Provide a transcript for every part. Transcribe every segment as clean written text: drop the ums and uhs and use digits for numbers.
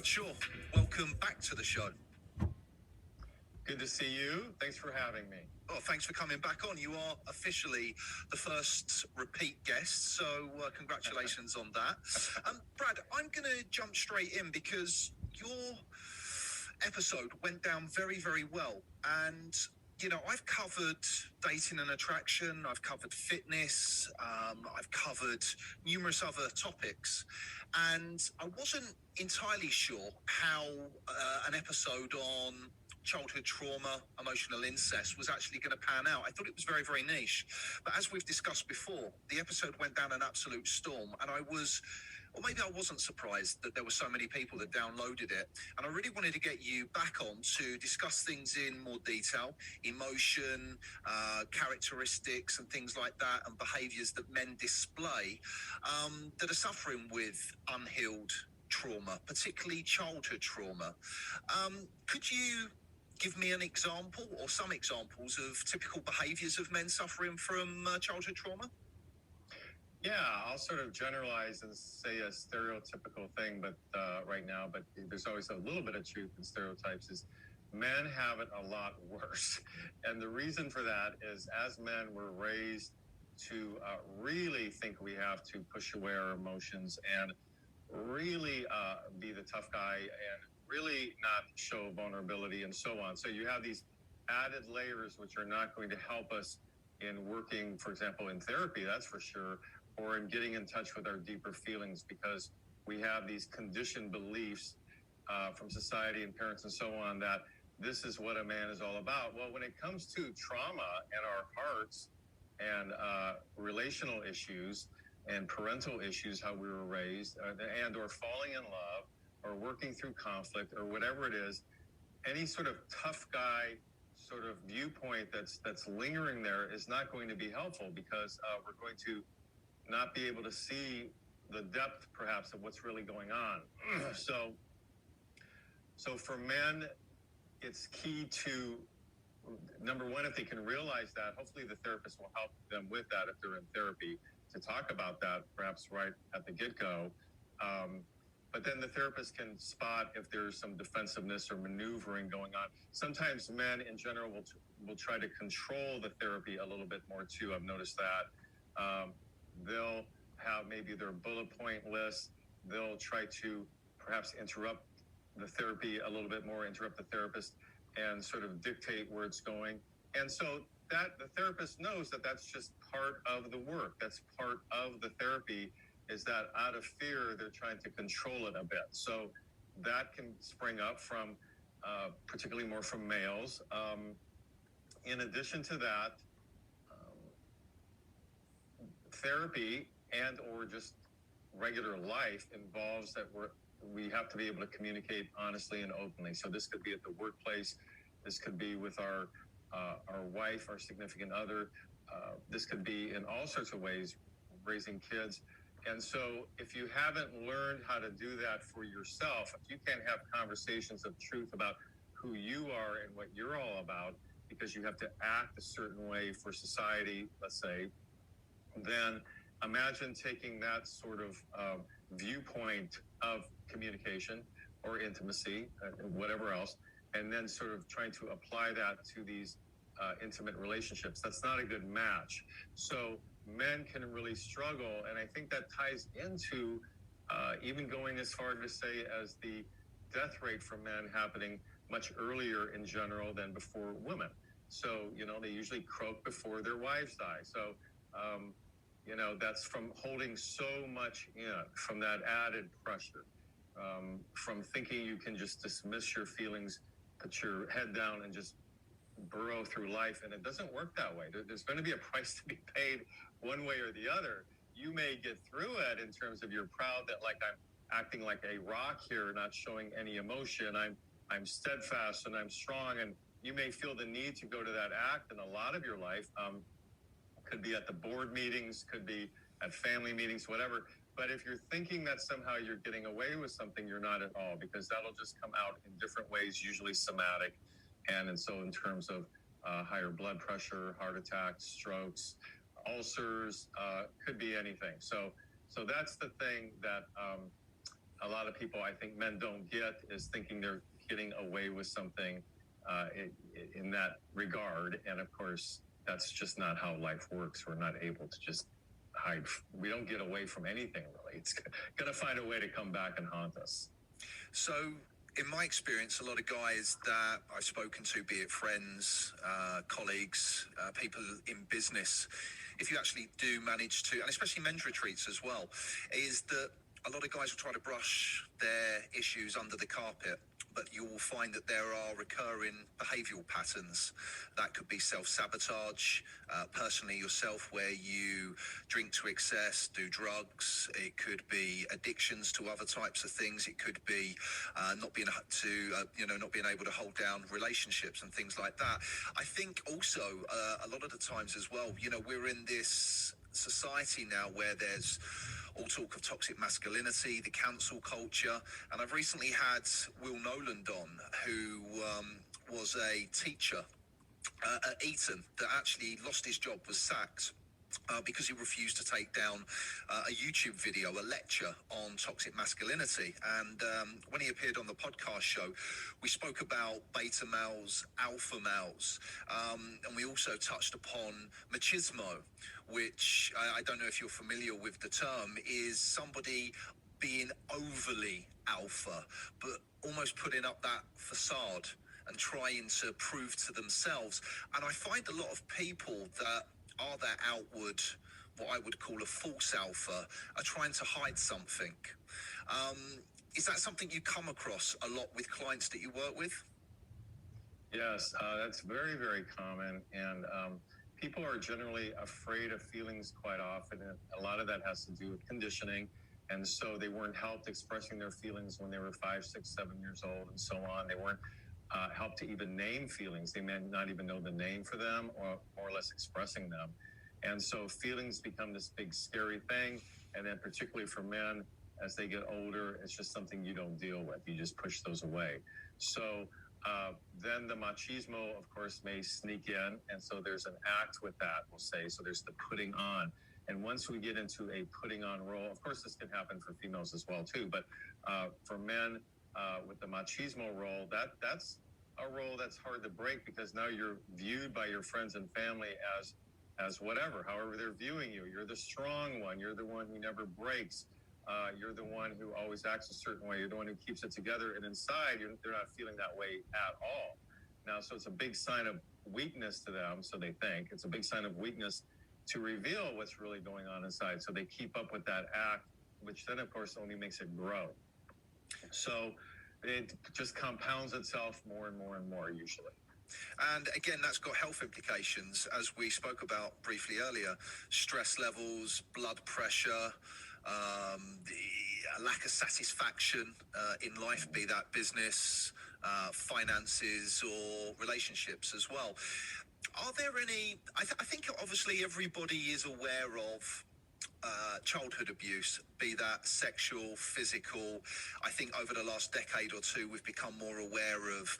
Brad Shaw, welcome back to the show. Good to see you. Thanks for having me. Oh, thanks for coming back on. You are officially the first repeat guest, so congratulations on that. Brad, I'm going to jump straight in because your episode went down very, very well. And, you know, I've covered dating and attraction, I've covered fitness, I've covered numerous other topics. And I wasn't entirely sure how an episode on childhood trauma, emotional incest was actually going to pan out. I thought it was very, very niche. But as we've discussed before, the episode went down an absolute storm. And I was, or maybe I wasn't surprised that there were so many people that downloaded it. And I really wanted to get you back on to discuss things in more detail, emotion, characteristics and things like that, and behaviors that men display that are suffering with unhealed trauma, particularly childhood trauma. Could you give me an example or some examples of typical behaviors of men suffering from childhood trauma? Yeah, I'll sort of generalize and say a stereotypical thing, but right now, but there's always a little bit of truth in stereotypes, is men have it a lot worse. And the reason for that is, as men, we're raised to really think we have to push away our emotions and really be the tough guy and really not show vulnerability and so on. So you have these added layers which are not going to help us in working, for example, in therapy, that's for sure, or in getting in touch with our deeper feelings, because we have these conditioned beliefs from society and parents and so on that this is what a man is all about. Well, when it comes to trauma and our hearts and relational issues and parental issues, how we were raised, and or falling in love, or working through conflict, or whatever it is, any sort of tough guy sort of viewpoint that's lingering there is not going to be helpful, because we're going to not be able to see the depth, perhaps, of what's really going on. So for men, it's key to, number one, if they can realize that, hopefully the therapist will help them with that if they're in therapy, to talk about that, perhaps right at the get-go. But then the therapist can spot if there's some defensiveness or maneuvering going on. Sometimes men in general will try to control the therapy a little bit more too. I've noticed that. They'll have maybe their bullet point list. They'll try to perhaps interrupt the therapy a little bit more, interrupt the therapist, and sort of dictate where it's going. And so that the therapist knows that that's just part of the work. That's part of the therapy, is that out of fear, they're trying to control it a bit. So that can spring up from, particularly more from males. In addition to that, therapy and or just regular life involves that we have to be able to communicate honestly and openly. So this could be at the workplace. This could be with our wife, our significant other. This could be in all sorts of ways, raising kids. And so if you haven't learned how to do that for yourself, if you can't have conversations of truth about who you are and what you're all about, because you have to act a certain way for society, let's say, then imagine taking that sort of viewpoint of communication or intimacy, whatever else, and then sort of trying to apply that to these intimate relationships. That's not a good match. So men can really struggle, and I think that ties into even going as far to say as the death rate for men happening much earlier in general than before women. So, you know, they usually croak before their wives die. So, you know, that's from holding so much in, from that added pressure, from thinking you can just dismiss your feelings, put your head down and just burrow through life. And it doesn't work that way. There's going to be a price to be paid one way or the other. You may get through it in terms of you're proud that, like, I'm acting like a rock here, not showing any emotion. I'm steadfast and I'm strong. And you may feel the need to go to that act in a lot of your life. Could be at the board meetings, could be at family meetings, whatever. But if you're thinking that somehow you're getting away with something, you're not at all, because that'll just come out in different ways, usually somatic. And so in terms of higher blood pressure, heart attacks, strokes, ulcers, could be anything. So that's the thing that a lot of people, I think men don't get, is thinking they're getting away with something in that regard. And of course, that's just not how life works. We're not able to just hide. We don't get away from anything, really. It's going to find a way to come back and haunt us. So, in my experience, a lot of guys that I've spoken to, be it friends, colleagues, people in business, if you actually do manage to, and especially men's retreats as well, is that a lot of guys will try to brush their issues under the carpet, but you will find that there are recurring behavioural patterns. That could be self-sabotage, personally yourself, where you drink to excess, do drugs. It could be addictions to other types of things. It could be not being able to hold down relationships and things like that. I think also a lot of the times as well, we're in this society now where there's all talk of toxic masculinity, the cancel culture. And I've recently had Will Noland on, who was a teacher at Eton that actually lost his job, was sacked. Because he refused to take down a YouTube video, a lecture on toxic masculinity. And when he appeared on the podcast show, we spoke about beta males, alpha males, and we also touched upon machismo, which I don't know if you're familiar with the term, is somebody being overly alpha, but almost putting up that facade and trying to prove to themselves. And I find a lot of people that are that outward, what I would call a false alpha, are trying to hide something. Is that something you come across a lot with clients that you work with? Yes, that's very, very common. And people are generally afraid of feelings quite often. And a lot of that has to do with conditioning. And so they weren't helped expressing their feelings when they were 5, 6, 7 years old and so on. They weren't helped to even name feelings. They may not even know the name for them, or more or less expressing them. And so feelings become this big scary thing. And then particularly for men, as they get older, it's just something you don't deal with. You just push those away. So then the machismo, of course, may sneak in. And so there's an act with that, we'll say. So there's the putting on. And once we get into a putting on role, of course, this can happen for females as well, too. But for men, with the machismo role, that's a role that's hard to break, because now you're viewed by your friends and family as whatever, however they're viewing you. You're the strong one. You're the one who never breaks. You're the one who always acts a certain way. You're the one who keeps it together. And inside, they're not feeling that way at all. Now, so it's a big sign of weakness to them, so they think. It's a big sign of weakness to reveal what's really going on inside. So they keep up with that act, which then, of course, only makes it grow. So it just compounds itself more and more and more, usually. And again, that's got health implications, as we spoke about briefly earlier. Stress levels, blood pressure, the lack of satisfaction in life, be that business, finances, or relationships as well. Are there any, I think obviously everybody is aware of childhood abuse, be that sexual, physical. I think over the last decade or two, we've become more aware of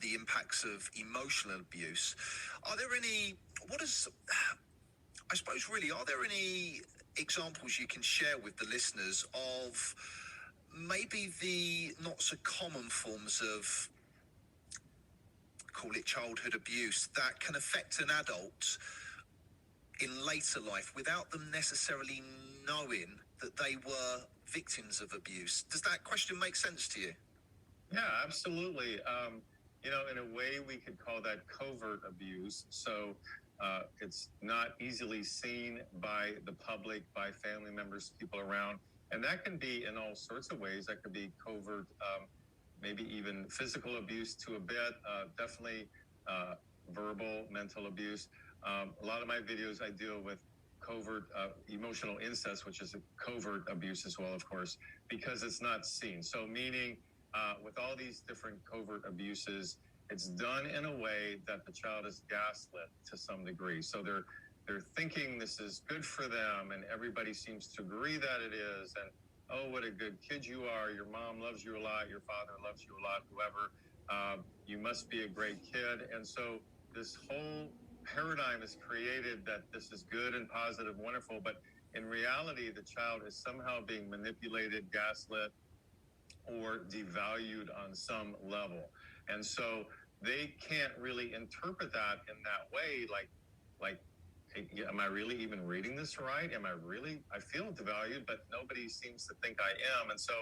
the impacts of emotional abuse. Are there any, are there any examples you can share with the listeners of maybe the not so common forms of, call it childhood abuse, that can affect an adult in later life without them necessarily knowing that they were victims of abuse? Does that question make sense to you? Yeah, absolutely. In a way, we could call that covert abuse. So it's not easily seen by the public, by family members, people around. And that can be in all sorts of ways. That could be covert, maybe even physical abuse to a bit, definitely verbal, mental abuse. A lot of my videos, I deal with covert emotional incest, which is a covert abuse as well, of course, because it's not seen. So meaning with all these different covert abuses, it's done in a way that the child is gaslit to some degree. So they're thinking this is good for them, and everybody seems to agree that it is. And, oh, what a good kid you are. Your mom loves you a lot. Your father loves you a lot, whoever. You must be a great kid. And so this whole paradigm is created that this is good and positive, wonderful, but in reality, the child is somehow being manipulated, gaslit, or devalued on some level. And so they can't really interpret that in that way, like, hey, am I really even reading this right? I feel devalued, but nobody seems to think I am. And so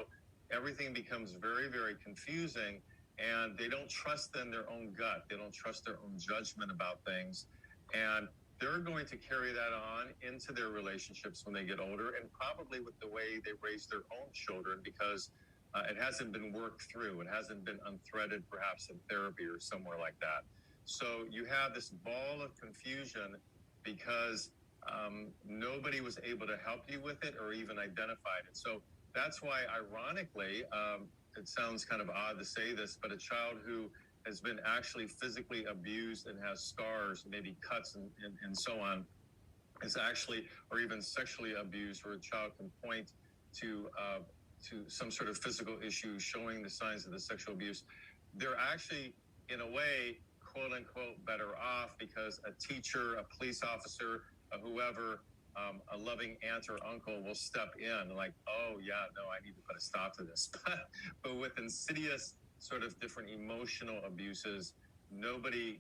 everything becomes very, very confusing, and they don't trust in their own gut. They don't trust their own judgment about things. And they're going to carry that on into their relationships when they get older, and probably with the way they raise their own children, because it hasn't been worked through. It hasn't been unthreaded, perhaps in therapy or somewhere like that. So you have this ball of confusion because nobody was able to help you with it or even identified it. So that's why, ironically, it sounds kind of odd to say this, but a child who has been actually physically abused and has scars, maybe cuts and so on, is actually, or even sexually abused, where a child can point to some sort of physical issue showing the signs of the sexual abuse. They're actually, in a way, quote unquote, better off, because a teacher, a police officer, whoever, a loving aunt or uncle will step in, like, oh yeah, no, I need to put a stop to this. But with insidious sort of different emotional abuses, nobody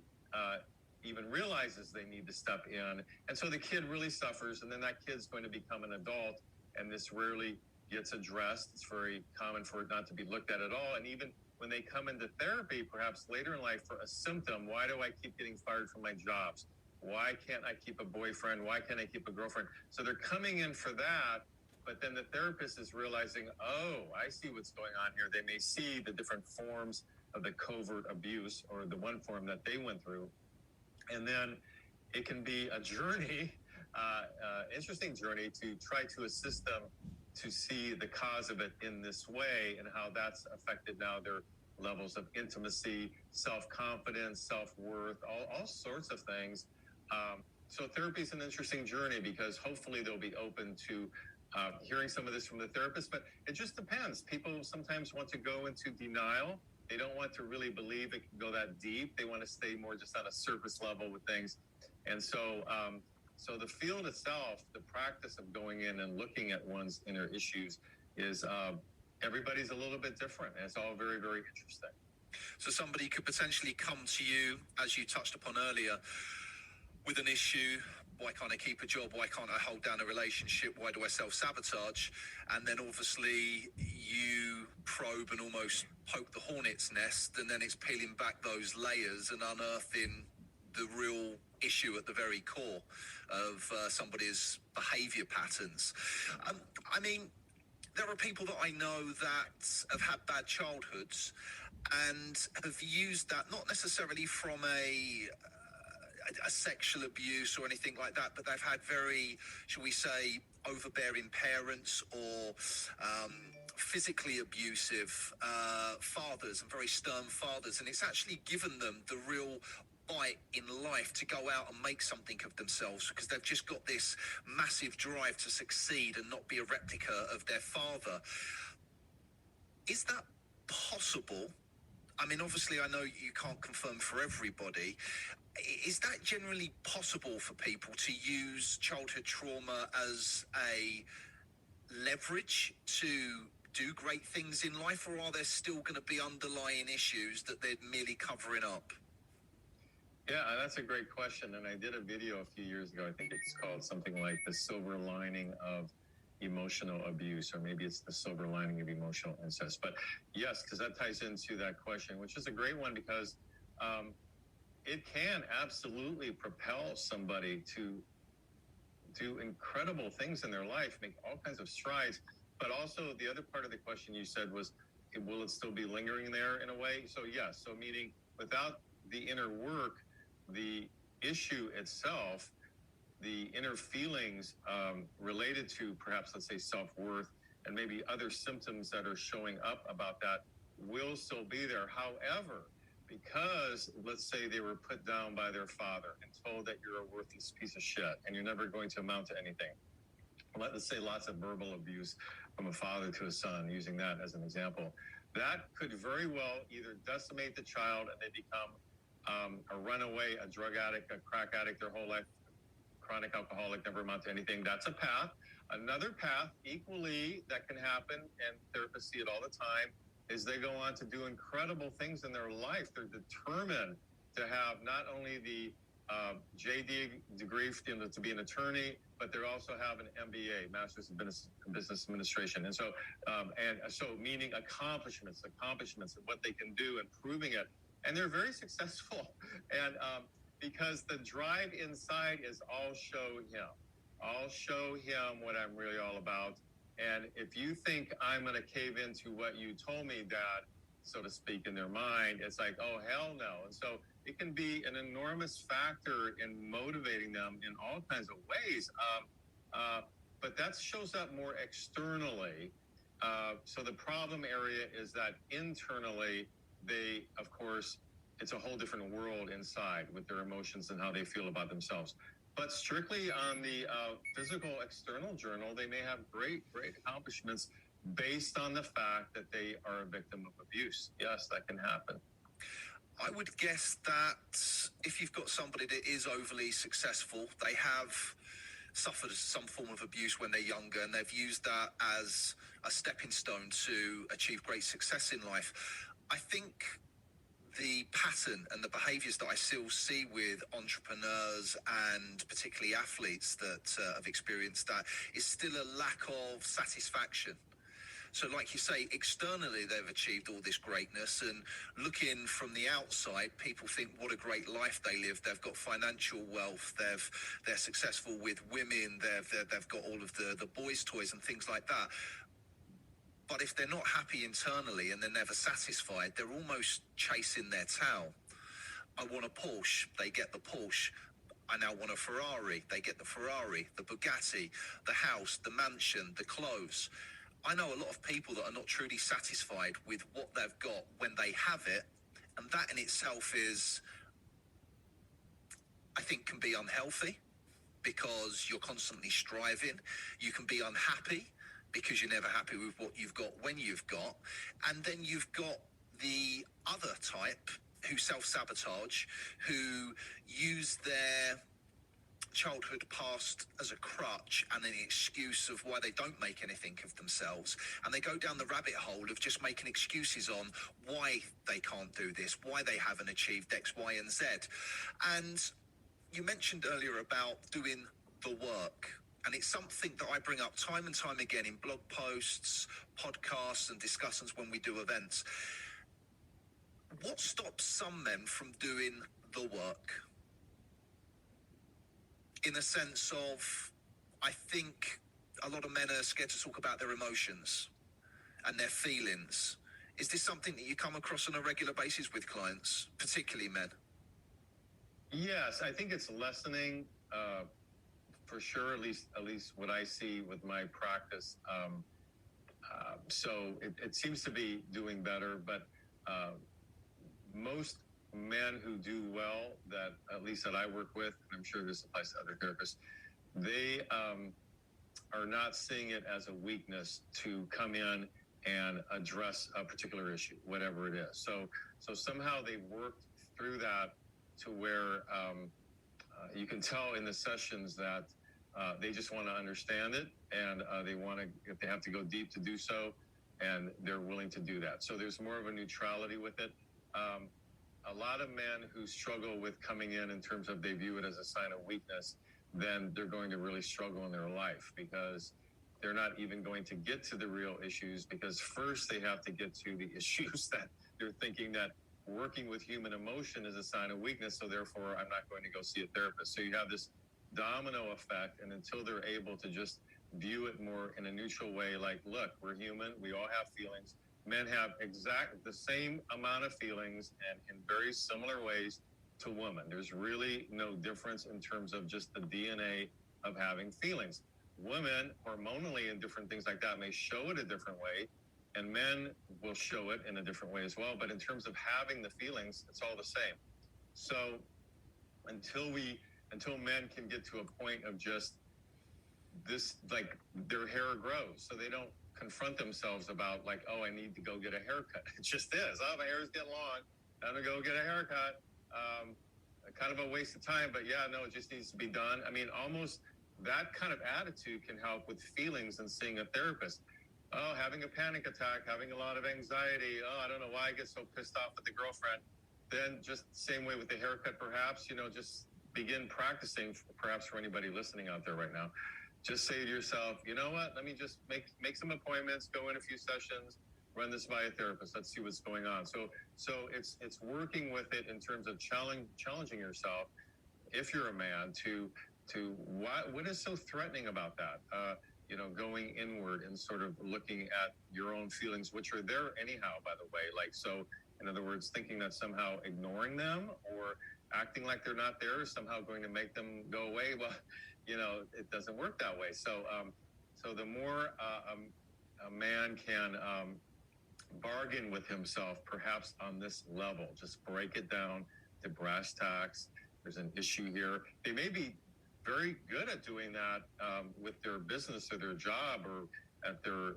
even realizes they need to step in. And so the kid really suffers, and then that kid's going to become an adult, and this rarely gets addressed. It's very common for it not to be looked at all. And even when they come into therapy, perhaps later in life, for a symptom, why do I keep getting fired from my jobs? Why can't I keep a boyfriend? Why can't I keep a girlfriend? So they're coming in for that, but then the therapist is realizing, oh, I see what's going on here. They may see the different forms of the covert abuse, or the one form that they went through. And then it can be a journey, interesting journey, to try to assist them to see the cause of it in this way, and how that's affected now their levels of intimacy, self-confidence, self-worth, all sorts of things. So therapy is an interesting journey, because hopefully they'll be open to hearing some of this from the therapist. But it just depends. People sometimes want to go into denial. They don't want to really believe it can go that deep. They want to stay more just on a surface level with things. And so so the field itself, the practice of going in and looking at one's inner issues, is everybody's a little bit different. And it's all very, very interesting. So somebody could potentially come to you, as you touched upon earlier, with an issue. Why can't I keep a job? Why can't I hold down a relationship? Why do I self-sabotage? And then obviously you probe and almost poke the hornet's nest, and then it's peeling back those layers and unearthing the real issue at the very core of somebody's behavior patterns. I mean, there are people that I know that have had bad childhoods and have used that, not necessarily from a sexual abuse or anything like that, but they've had very, shall we say, overbearing parents, or physically abusive fathers, and very stern fathers, and it's actually given them the real bite in life to go out and make something of themselves, because they've just got this massive drive to succeed and not be a replica of their father. Is that possible? I mean, obviously, I know you can't confirm for everybody. Is that generally possible for people to use childhood trauma as a leverage to do great things in life, or are there still going to be underlying issues that they're merely covering up? Yeah, that's a great question. And I did a video a few years ago. I think it's called something like The Silver Lining of Emotional Abuse, or maybe it's The Silver Lining of Emotional Incest. But yes, because that ties into that question, which is a great one, because it can absolutely propel somebody to do incredible things in their life, make all kinds of strides. But also the other part of the question you said was, will it still be lingering there in a way? So yes, so meaning without the inner work, the issue itself, the inner feelings related to perhaps, let's say, self-worth, and maybe other symptoms that are showing up about that, will still be there. However, because let's say they were put down by their father and told that you're a worthless piece of shit and you're never going to amount to anything. Let's say lots of verbal abuse from a father to a son, using that as an example. That could very well either decimate the child and they become a runaway, a drug addict, a crack addict their whole life, chronic alcoholic, never amount to anything. That's a path. Another path equally that can happen, and therapists see it all the time, is they go on to do incredible things in their life. They're determined to have not only the JD degree to be an attorney, but they also have an MBA, Master's of Business Administration. And so, meaning accomplishments of what they can do and proving it. And they're very successful. And because the drive inside is I'll show him what I'm really all about. And if you think I'm going to cave into what you told me, Dad, so to speak, in their mind, it's like, oh, hell no. And so it can be an enormous factor in motivating them in all kinds of ways. But that shows up more externally. So the problem area is that internally, they, of course, it's a whole different world inside with their emotions and how they feel about themselves. But strictly on the physical external journal, they may have great accomplishments based on the fact that they are a victim of abuse. Yes, that can happen. I would guess that if you've got somebody that is overly successful, they have suffered some form of abuse when they're younger, and they've used that as a stepping stone to achieve great success in life. I think the pattern and the behaviors that I still see with entrepreneurs and particularly athletes that have experienced that is still a lack of satisfaction. So like you say, externally, they've achieved all this greatness, and looking from the outside, people think what a great life they live. They've got financial wealth. They're successful with women. They've got all of the boys' toys and things like that. But if they're not happy internally and they're never satisfied, they're almost chasing their tail. I want a Porsche, they get the Porsche. I now want a Ferrari, they get the Ferrari, the Bugatti, the house, the mansion, the clothes. I know a lot of people that are not truly satisfied with what they've got when they have it. And that in itself is, I think, can be unhealthy because you're constantly striving. You can be unhappy because you're never happy with what you've got when you've got. And then you've got the other type who self-sabotage, who use their childhood past as a crutch and an excuse of why they don't make anything of themselves. And they go down the rabbit hole of just making excuses on why they can't do this, why they haven't achieved X, Y, and Z. And you mentioned earlier about doing the work. And it's something that I bring up time and time again in blog posts, podcasts, and discussions when we do events. What stops some men from doing the work? In a sense of, I think a lot of men are scared to talk about their emotions and their feelings. Is this something that you come across on a regular basis with clients, particularly men? Yes, I think it's lessening. For sure, at least what I see with my practice. So it seems to be doing better, but most men who do well, that at least that I work with, and I'm sure this applies to other therapists, they are not seeing it as a weakness to come in and address a particular issue, whatever it is. So somehow they've worked through that to where you can tell in the sessions that they just want to understand it, and if they have to go deep to do so, and they're willing to do that. So there's more of a neutrality with it. A lot of men who struggle with coming in terms of they view it as a sign of weakness, then they're going to really struggle in their life because they're not even going to get to the real issues, because first they have to get to the issues that they're thinking that working with human emotion is a sign of weakness, so therefore I'm not going to go see a therapist. So you have this domino effect, and until they're able to just view it more in a neutral way, like, look, we're human, we all have feelings. Men have the same amount of feelings and in very similar ways to women. There's really no difference in terms of just the DNA of having feelings. Women, hormonally and different things like that, may show it a different way, and men will show it in a different way as well. But in terms of having the feelings, it's all the same. So until men can get to a point of just this, like their hair grows, so they don't confront themselves about like, oh, I need to go get a haircut. It just is. Oh, my hair is getting long. I'm gonna go get a haircut. Kind of a waste of time, but yeah, no, it just needs to be done. I mean, almost that kind of attitude can help with feelings and seeing a therapist. Oh, having a panic attack, having a lot of anxiety. Oh, I don't know why I get so pissed off at the girlfriend. Then just same way with the haircut, perhaps, just begin practicing, perhaps for anybody listening out there right now. Just say to yourself, you know what, let me just make some appointments, go in a few sessions, run this by a therapist. Let's see what's going on. So it's working with it in terms of challenging yourself, if you're a man, to what is so threatening about that? Going inward and sort of looking at your own feelings, which are there anyhow, by the way. Like, so in other words, thinking that somehow ignoring them or acting like they're not there is somehow going to make them go away. Well, it doesn't work that way. So the more a man can bargain with himself, perhaps on this level, just break it down to brass tacks. There's an issue here. They may be very good at doing that with their business or their job or at their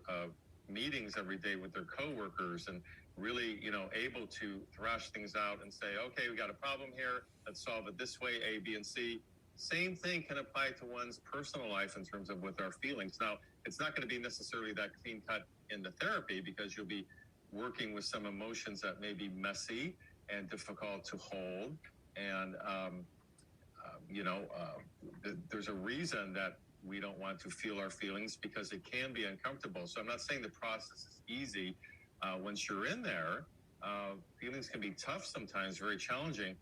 meetings every day with their coworkers, and really, able to thrash things out and say, okay, we got a problem here. Let's solve it this way, A, B, and C. Same thing can apply to one's personal life in terms of with our feelings. Now, it's not going to be necessarily that clean cut in the therapy, because you'll be working with some emotions that may be messy and difficult to hold. And, there's a reason that we don't want to feel our feelings, because it can be uncomfortable. So I'm not saying the process is easy. Once you're in there, feelings can be tough sometimes, very challenging.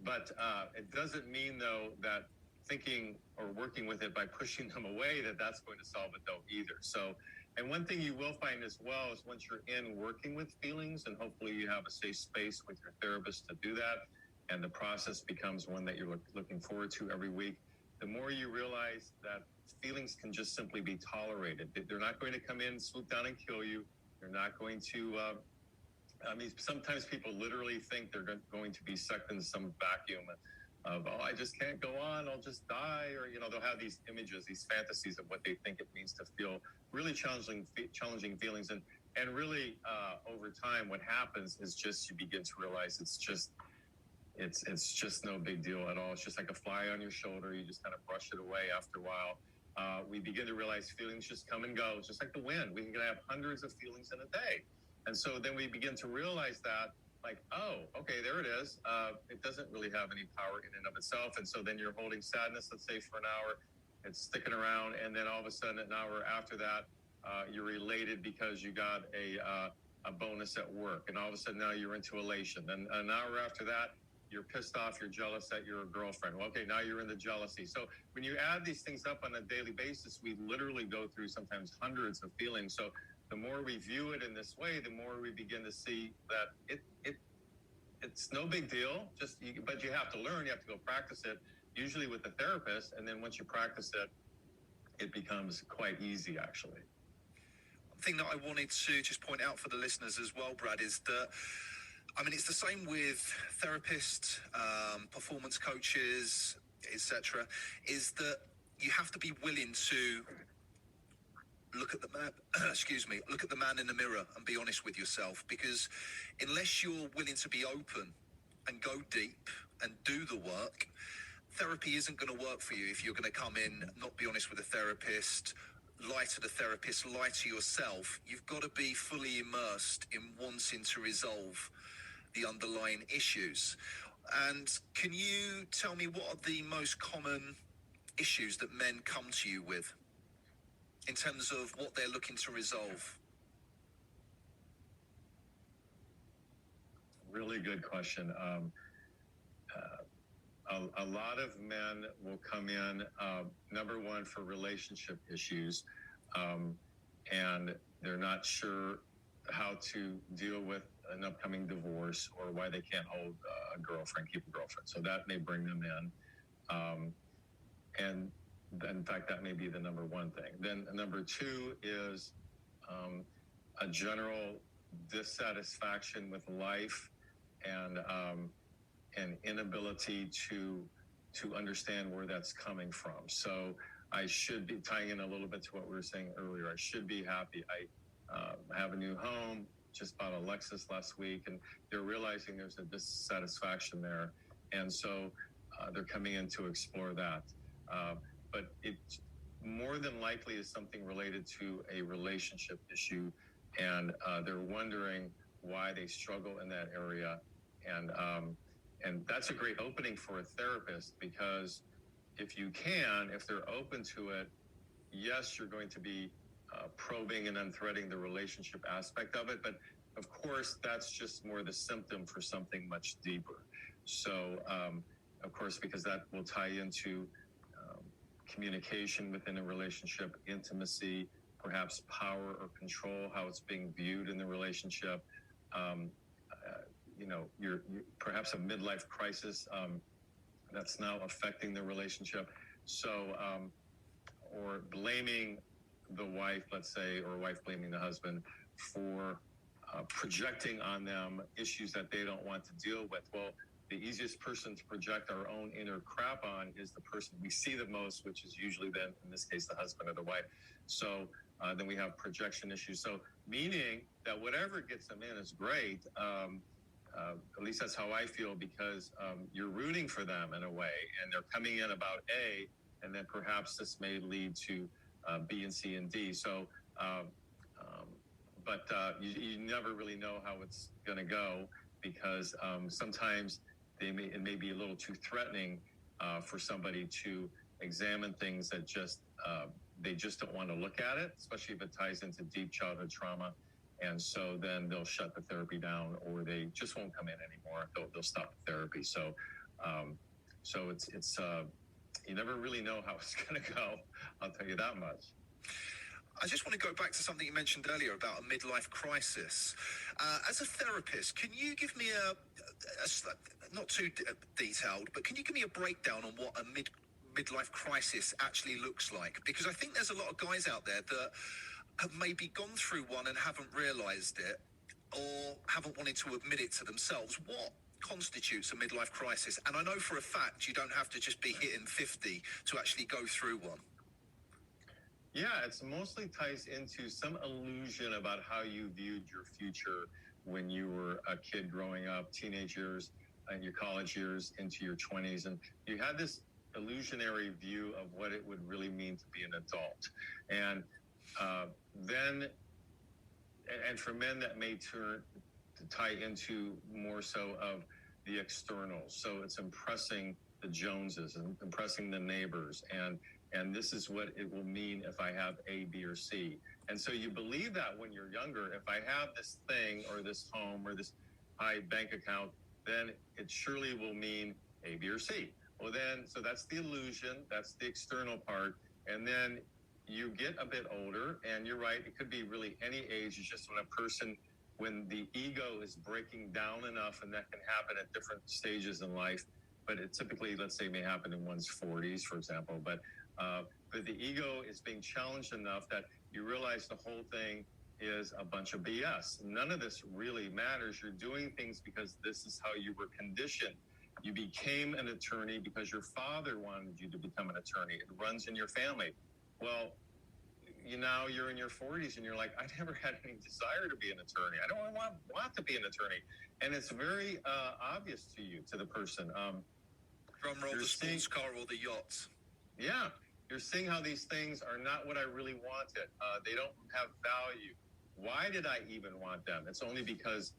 But it doesn't mean, though, that thinking or working with it by pushing them away, that's going to solve it, though, either. So, and one thing you will find as well is once you're in working with feelings, and hopefully you have a safe space with your therapist to do that, and the process becomes one that you're looking forward to every week, the more you realize that feelings can just simply be tolerated. They're not going to come in, swoop down, and kill you. They're not going to... sometimes people literally think they're going to be sucked into some vacuum of, oh, I just can't go on, I'll just die. Or, they'll have these images, these fantasies of what they think it means to feel really challenging feelings. And really, over time, what happens is just you begin to realize it's just no big deal at all. It's just like a fly on your shoulder. You just kind of brush it away after a while. We begin to realize feelings just come and go. It's just like the wind. We can have hundreds of feelings in a day. And so then we begin to realize that, like, oh, okay, there it is. It doesn't really have any power in and of itself. And so then you're holding sadness, let's say, for an hour. It's sticking around. And then all of a sudden, an hour after that, you're elated because you got a bonus at work. And all of a sudden, now you're into elation. Then an hour after that, you're pissed off, you're jealous at your girlfriend. Well, okay, now you're in the jealousy. So when you add these things up on a daily basis, we literally go through sometimes hundreds of feelings. So the more we view it in this way, the more we begin to see that it's no big deal. But you have to learn, you have to go practice it, usually with a therapist. And then once you practice it, it becomes quite easy, actually. One thing that I wanted to just point out for the listeners as well, Brad, is that it's the same with therapists, performance coaches, etc. Is that you have to be willing to look at the man, look at the man in the mirror and be honest with yourself. Because unless you're willing to be open and go deep and do the work, therapy isn't going to work for you if you're going to come in, not be honest with a therapist, lie to the therapist, lie to yourself. You've got to be fully immersed in wanting to resolve the underlying issues. And can you tell me what are the most common issues that men come to you with in terms of what they're looking to resolve? Really good question. A lot of men will come in, number one, for relationship issues, and they're not sure how to deal with an upcoming divorce or why they can't hold a girlfriend, keep a girlfriend. So that may bring them in. And in fact, that may be the number one thing. Then number two is a general dissatisfaction with life and an inability to understand where that's coming from. So I should be tying in a little bit to what we were saying earlier. I should be happy. I have a new home, just bought a Lexus last week, and they're realizing there's a dissatisfaction there. And so they're coming in to explore that. But more than likely is something related to a relationship issue, and they're wondering why they struggle in that area, and that's a great opening for a therapist, because if they're open to it, yes, you're going to be probing and unthreading the relationship aspect of it, but of course that's just more the symptom for something much deeper. So of course, because that will tie into communication within a relationship, intimacy, perhaps power or control, how it's being viewed in the relationship. You're perhaps a midlife crisis that's now affecting the relationship. So, or blaming the wife, let's say, or wife blaming the husband for projecting on them issues that they don't want to deal with. Well, the easiest person to project our own inner crap on is the person we see the most, which is usually then, in this case, the husband or the wife. So then we have projection issues. So meaning that whatever gets them in is great. At least that's how I feel, because you're rooting for them in a way, and they're coming in about A, and then perhaps this may lead to B and C and D. So, but you never really know how it's going to go, because sometimes it may be a little too threatening for somebody to examine things that they just don't want to look at it, especially if it ties into deep childhood trauma. And so then they'll shut the therapy down, or they just won't come in anymore. They'll stop the therapy. So, it's you never really know how it's going to go. I'll tell you that much. I just want to go back to something you mentioned earlier about a midlife crisis. As a therapist, can you give me not too detailed, but can you give me a breakdown on what a midlife crisis actually looks like? Because I think there's a lot of guys out there that have maybe gone through one and haven't realized it, or haven't wanted to admit it to themselves. What constitutes a midlife crisis? And I know for a fact you don't have to just be hitting 50 to actually go through one. Yeah, it's mostly ties into some illusion about how you viewed your future when you were a kid growing up, teenage years, and your college years into your 20s. And you had this illusionary view of what it would really mean to be an adult. And for men, that may turn to tie into more so of the externals. So it's impressing the Joneses and impressing the neighbors, and this is what it will mean if I have A, B, or C. And so you believe that when you're younger, if I have this thing or this home or this high bank account, then it surely will mean A, B, or C. Well, then, so that's the illusion, that's the external part. And then you get a bit older, and you're right, it could be really any age. It's just when the ego is breaking down enough, and that can happen at different stages in life, but it typically, let's say, may happen in one's 40s, for example. But the ego is being challenged enough that you realize the whole thing is a bunch of BS. None of this really matters. You're doing things because this is how you were conditioned. You became an attorney because your father wanted you to become an attorney. It runs in your family. Well, now you're in your 40s and you're like, I never had any desire to be an attorney. I don't want to be an attorney. And it's very obvious to you, to the person. Drum roll, the sports car or the yachts. Yeah. You're seeing how these things are not what I really wanted. They don't have value. Why did I even want them? It's only because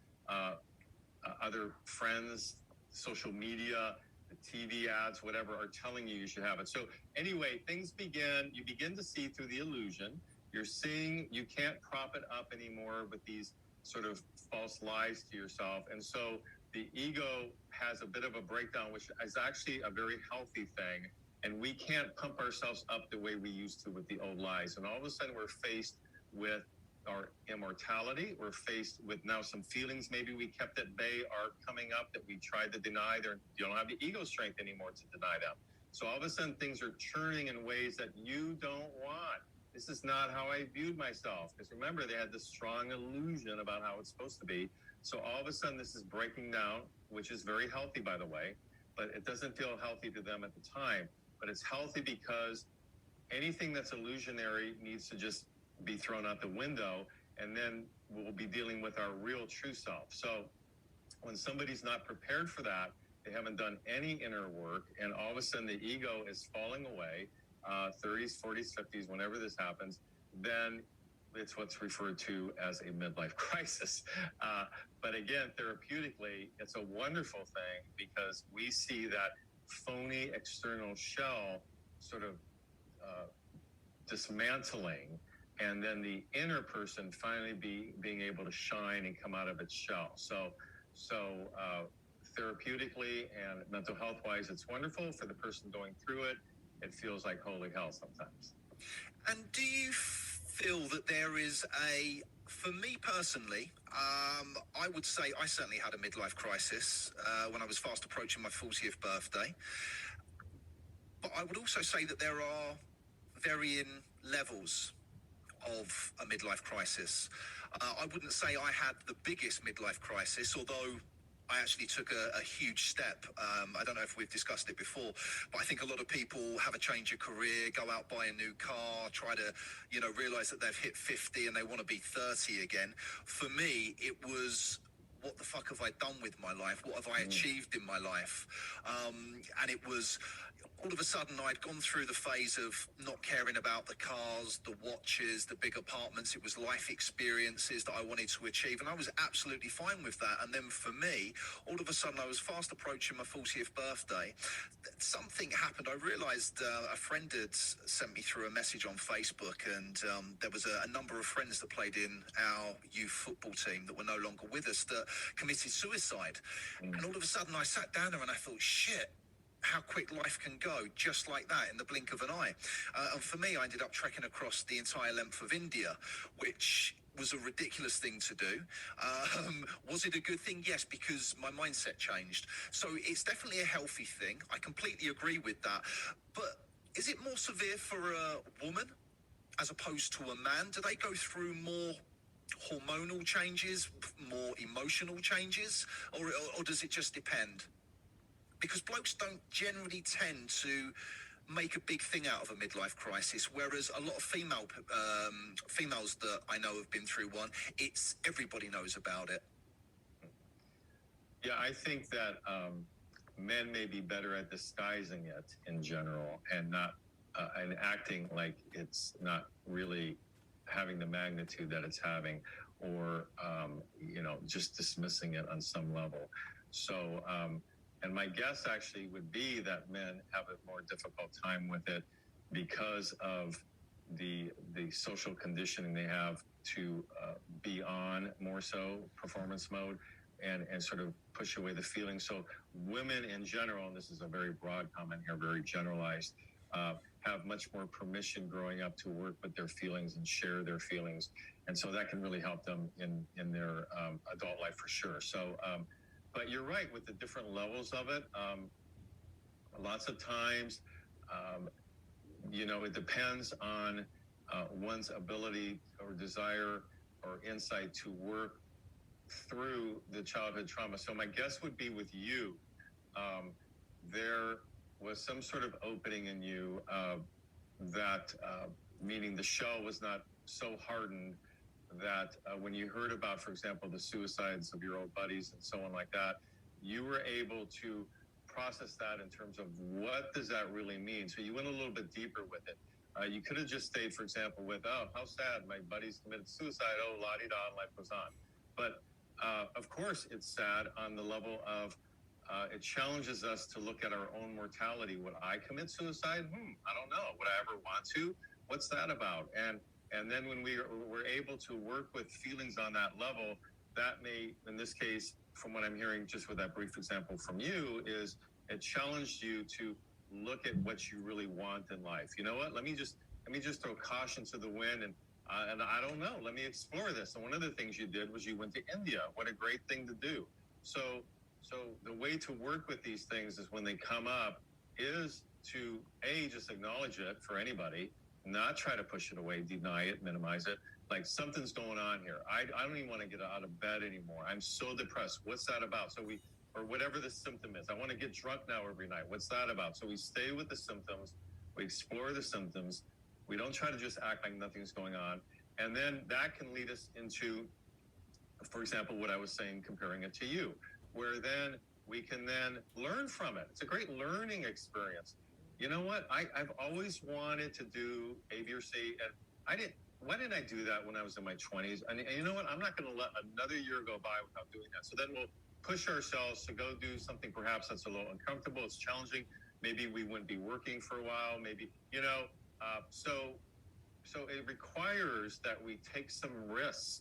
other friends, social media, the TV ads, whatever, are telling you should have it. So anyway, you begin to see through the illusion. You're seeing you can't prop it up anymore with these sort of false lies to yourself. And so the ego has a bit of a breakdown, which is actually a very healthy thing. And we can't pump ourselves up the way we used to with the old lies. And all of a sudden we're faced with our immortality. We're faced with now some feelings maybe we kept at bay are coming up that we tried to deny. You don't have the ego strength anymore to deny them. So all of a sudden things are churning in ways that you don't want. This is not how I viewed myself. Because remember, they had this strong illusion about how it's supposed to be. So all of a sudden this is breaking down, which is very healthy, by the way, but it doesn't feel healthy to them at the time. But it's healthy because anything that's illusionary needs to just be thrown out the window, and then we'll be dealing with our real true self. So when somebody's not prepared for that, they haven't done any inner work, and all of a sudden the ego is falling away, 30s, 40s, 50s, whenever this happens, then it's what's referred to as a midlife crisis. But again, therapeutically, it's a wonderful thing because we see that phony external shell sort of dismantling, and then the inner person finally being able to shine and come out of its shell. So therapeutically and mental health wise, it's wonderful. For the person going through it, it feels like holy hell sometimes. And do you feel that there is for me personally, I would say I certainly had a midlife crisis when I was fast approaching my 40th birthday. But I would also say that there are varying levels of a midlife crisis. I wouldn't say I had the biggest midlife crisis, although I actually took a huge step. I don't know if we've discussed it before, but I think a lot of people have a change of career, go out, buy a new car, try to, realize that they've hit 50 and they want to be 30 again. For me, it was, what the fuck have I done with my life? What have I achieved in my life? And it was, all of a sudden I'd gone through the phase of not caring about the cars, the watches, the big apartments. It was life experiences that I wanted to achieve, and I was absolutely fine with that. And then for me, all of a sudden I was fast approaching my 40th birthday. Something happened. I realized a friend had sent me through a message on Facebook, and there was a number of friends that played in our youth football team that were no longer with us that committed suicide. And all of a sudden I sat down there and I thought, shit, how quick life can go, just like that, in the blink of an eye. And for me, I ended up trekking across the entire length of India, which was a ridiculous thing to do. Was it a good thing? Yes, because my mindset changed. So it's definitely a healthy thing. I completely agree with that. But is it more severe for a woman as opposed to a man? Do they go through more hormonal changes, more emotional changes, or does it just depend? Because blokes don't generally tend to make a big thing out of a midlife crisis, whereas a lot of females that I know have been through one, it's everybody knows about it. Yeah, I think that men may be better at disguising it in general and not and acting like it's not really having the magnitude that it's having, or just dismissing it on some level. So. And my guess actually would be that men have a more difficult time with it because of the social conditioning they have to be on more so performance mode and sort of push away the feelings. So women in general, and this is a very broad comment here, very generalized, have much more permission growing up to work with their feelings and share their feelings. And so that can really help them in their adult life for sure. So, but you're right with the different levels of it. Lots of times, it depends on one's ability or desire or insight to work through the childhood trauma. So my guess would be with you, there was some sort of opening in you that, meaning the shell was not so hardened that when you heard about, for example, the suicides of your old buddies and so on like that, you were able to process that in terms of what does that really mean? So you went a little bit deeper with it. You could have just stayed, for example, with, oh, how sad, my buddies committed suicide, oh, la-di-da, life goes on. But of course it's sad on the level of it challenges us to look at our own mortality. Would I commit suicide? I don't know. Would I ever want to? What's that about? And then when we're able to work with feelings on that level, that may, in this case, from what I'm hearing, just with that brief example from you, is it challenged you to look at what you really want in life. You know what? Let me just throw caution to the wind, and I don't know. Let me explore this. And one of the things you did was you went to India. What a great thing to do. So the way to work with these things is when they come up is to just acknowledge it for anybody. Not try to push it away, deny it, minimize it. Like, something's going on here. I don't even want to get out of bed anymore. I'm so depressed. What's that about? So or whatever the symptom is. I want to get drunk now every night. What's that about? So we stay with the symptoms. We explore the symptoms. We don't try to just act like nothing's going on. And then that can lead us into, for example, what I was saying, comparing it to you, where then we can then learn from it. It's a great learning experience. you know what? I've always wanted to do A, B, or C, and I didn't. Why didn't I do that when I was in my 20s? And you know what? I'm not going to let another year go by without doing that. So then we'll push ourselves to go do something perhaps that's a little uncomfortable. It's challenging. Maybe we wouldn't be working for a while. Maybe, so it requires that we take some risks.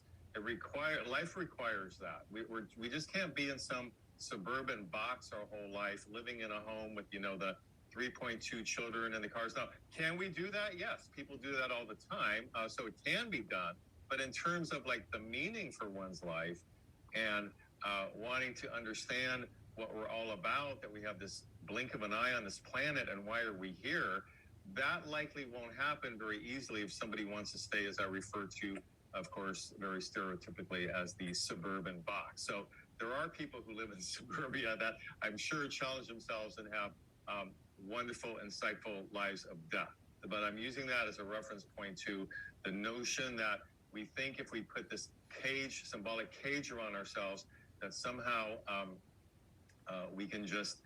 Life requires that. We just can't be in some suburban box our whole life, living in a home with the 3.2 children in the cars. Now, can we do that? Yes, people do that all the time. So it can be done. But in terms of like the meaning for one's life and wanting to understand what we're all about, that we have this blink of an eye on this planet and why are we here, that likely won't happen very easily if somebody wants to stay, as I refer to, of course, very stereotypically as the suburban box. So there are people who live in suburbia that I'm sure challenge themselves and have wonderful, insightful lives of death. But I'm using that as a reference point to the notion that we think if we put this symbolic cage around ourselves, that somehow we can just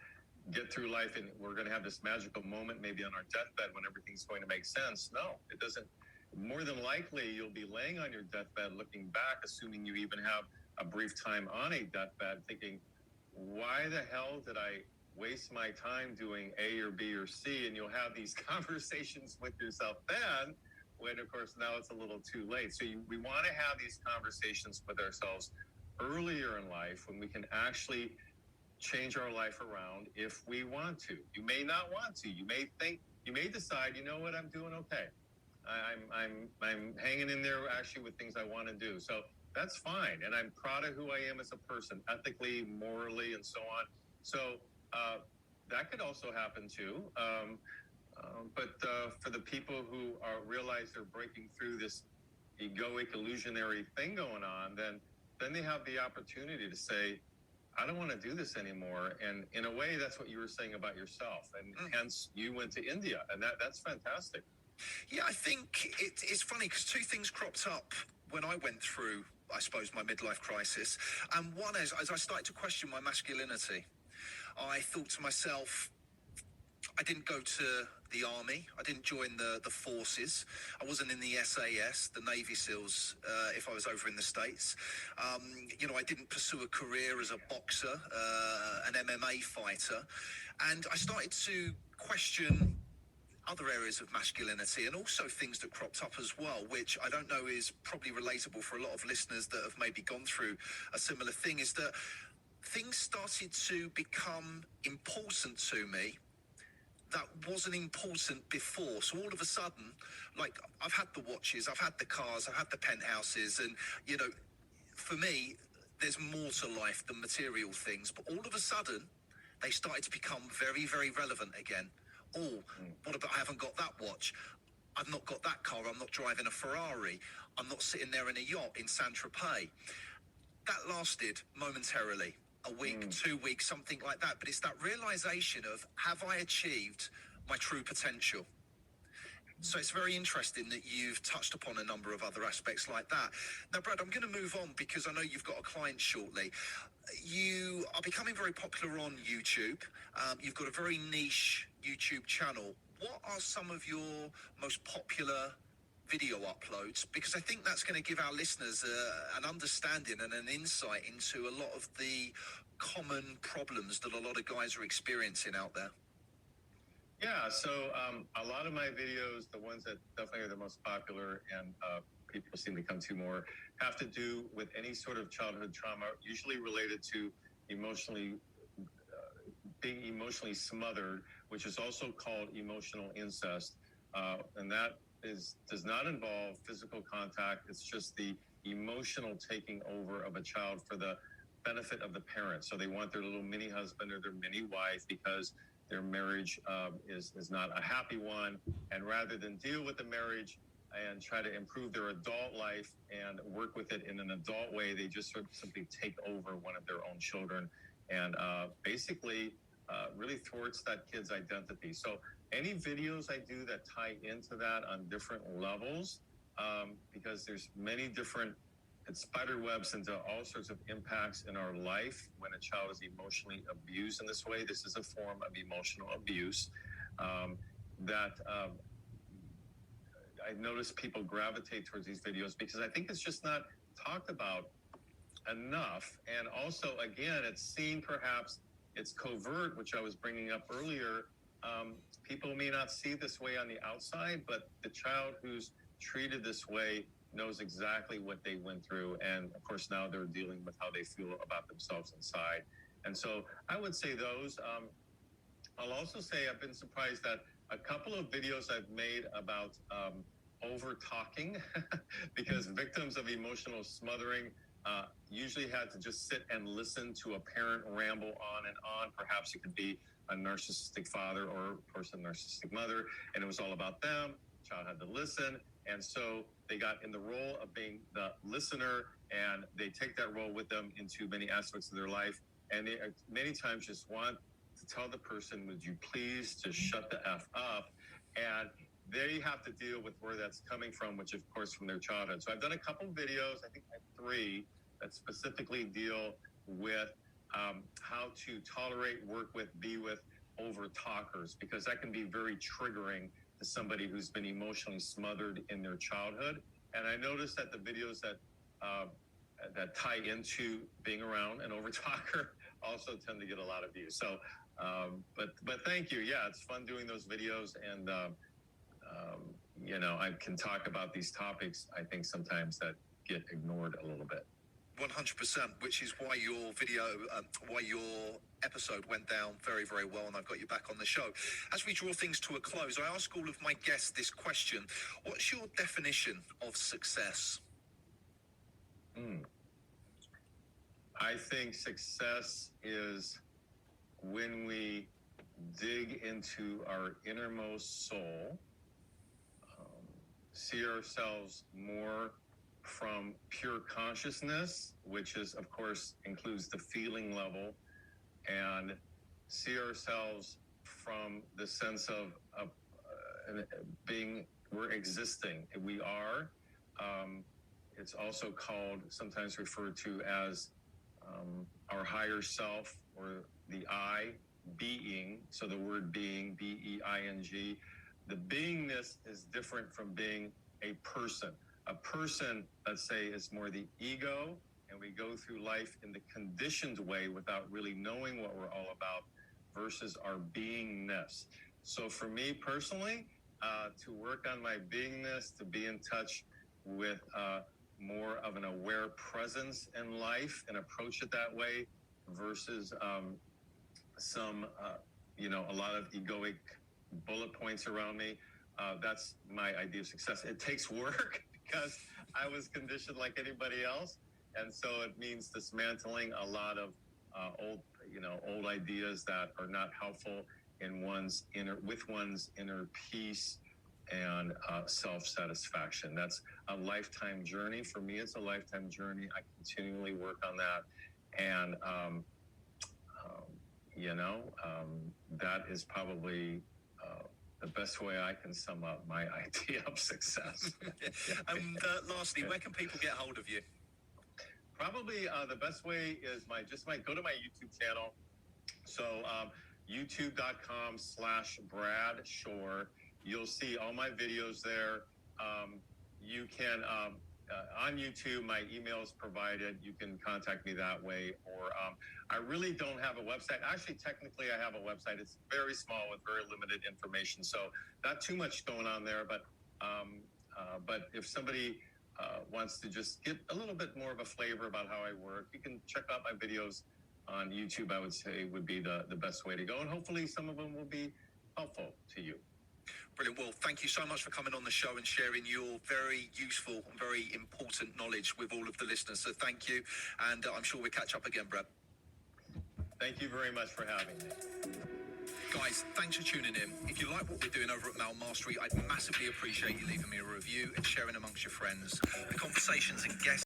get through life and we're going to have this magical moment maybe on our deathbed when everything's going to make sense. No, it doesn't. More than likely, you'll be laying on your deathbed looking back, assuming you even have a brief time on a deathbed, thinking, why the hell did I waste my time doing A or B or C? And you'll have these conversations with yourself then, when of course now it's a little too late. So we want to have these conversations with ourselves earlier in life when we can actually change our life around if we want to. You may not want to. You may decide, you know what, I'm doing okay. I'm hanging in there actually with things I want to do. So that's fine. And I'm proud of who I am as a person, ethically, morally, and so on. So that could also happen too. But for the people who realize they're breaking through this egoic, illusionary thing going on, then they have the opportunity to say, I don't want to do this anymore. And in a way, that's what you were saying about yourself. And hence you went to India. And that's fantastic. Yeah, I think it's funny because two things cropped up when I went through, I suppose, my midlife crisis. And one is, as I started to question my masculinity, I thought to myself, I didn't go to the army. I didn't join the forces. I wasn't in the SAS, the Navy SEALs, if I was over in the States. I didn't pursue a career as a boxer, an MMA fighter. And I started to question other areas of masculinity and also things that cropped up as well, which I don't know is probably relatable for a lot of listeners that have maybe gone through a similar thing, is that things started to become important to me that wasn't important before. So all of a sudden, like, I've had the watches, I've had the cars, I've had the penthouses, and, for me, there's more to life than material things. But all of a sudden, they started to become very, very relevant again. Oh, what about I haven't got that watch? I've not got that car. I'm not driving a Ferrari. I'm not sitting there in a yacht in Saint-Tropez. That lasted momentarily, a week, 2 weeks, something like that. But it's that realization of, have I achieved my true potential? So it's very interesting that you've touched upon a number of other aspects like that. Now, Brad, I'm going to move on because I know you've got a client shortly. You are becoming very popular on YouTube. You've got a very niche YouTube channel. What are some of your most popular video uploads? Because I think that's going to give our listeners an understanding and an insight into a lot of the common problems that a lot of guys are experiencing out there. Yeah, so a lot of my videos, the ones that definitely are the most popular and people seem to come to more, have to do with any sort of childhood trauma, usually related to being emotionally smothered, which is also called emotional incest. And that does not involve physical contact. It's just the emotional taking over of a child for the benefit of the parents. So they want their little mini husband or their mini wife because their marriage is not a happy one. And rather than deal with the marriage and try to improve their adult life and work with it in an adult way, they just sort of simply take over one of their own children and basically really thwarts that kid's identity. So any videos I do that tie into that on different levels, because there's many different spider webs into all sorts of impacts in our life when a child is emotionally abused in this way. This is a form of emotional abuse. that I notice people gravitate towards these videos because I think it's just not talked about enough. And also, again, it's seen perhaps, it's covert, which I was bringing up earlier. People may not see this way on the outside, but the child who's treated this way knows exactly what they went through. And of course, now they're dealing with how they feel about themselves inside. And so I would say those. I'll also say I've been surprised that a couple of videos I've made about over talking because victims of emotional smothering usually had to just sit and listen to a parent ramble on and on. Perhaps it could be a narcissistic father or, of course, a narcissistic mother, and it was all about them. The child had to listen, and so they got in the role of being the listener, and they take that role with them into many aspects of their life, and they many times just want to tell the person, would you please just shut the F up? And they have to deal with where that's coming from, which of course from their childhood. So I've done a couple videos, I think I have 3, that specifically deal with how to tolerate, work with, be with over talkers, because that can be very triggering to somebody who's been emotionally smothered in their childhood. And I noticed that the videos that that tie into being around an over talker also tend to get a lot of views. So, but thank you. Yeah, it's fun doing those videos, and you know, I can talk about these topics, I think sometimes that get ignored a little bit. 100%, which is why your video, why your episode went down very, very well, and I've got you back on the show. As we draw things to a close, I ask all of my guests this question. What's your definition of success? I think success is when we dig into our innermost soul, see ourselves more from pure consciousness, which is, of course, includes the feeling level, and see ourselves from the sense of being, we're existing. We are. It's also called, sometimes referred to as our higher self, or the I, being. So the word being, B-E-I-N-G. The beingness is different from being a person. A person, let's say, is more the ego, and we go through life in the conditioned way without really knowing what we're all about, versus our beingness. So for me personally, to work on my beingness, to be in touch with more of an aware presence in life and approach it that way, versus some, you know, a lot of egoic bullet points around me. That's my idea of success. It takes work because I was conditioned like anybody else. And so it means dismantling a lot of old ideas that are not helpful in one's inner peace and self-satisfaction. That's a lifetime journey. For me, it's a lifetime journey. I continually work on that. And, that is probably the best way I can sum up my idea of success. And lastly, where can people get hold of you? Probably the best way is go to my YouTube channel. So youtube.com/Brad Shore. You'll see all my videos there. You can, on YouTube, my email is provided. You can contact me that way. Or I really don't have a website. Actually, technically, I have a website. It's very small with very limited information. So not too much going on there. But if somebody wants to just get a little bit more of a flavor about how I work, you can check out my videos on YouTube. I would say would be the best way to go. And hopefully some of them will be helpful to you. Brilliant. Well, thank you so much for coming on the show and sharing your very useful and very important knowledge with all of the listeners. So thank you. And I'm sure we'll catch up again, Brad. Thank you very much for having me. Guys, thanks for tuning in. If you like what we're doing over at Mal Mastery, I'd massively appreciate you leaving me a review and sharing amongst your friends. The conversations and guests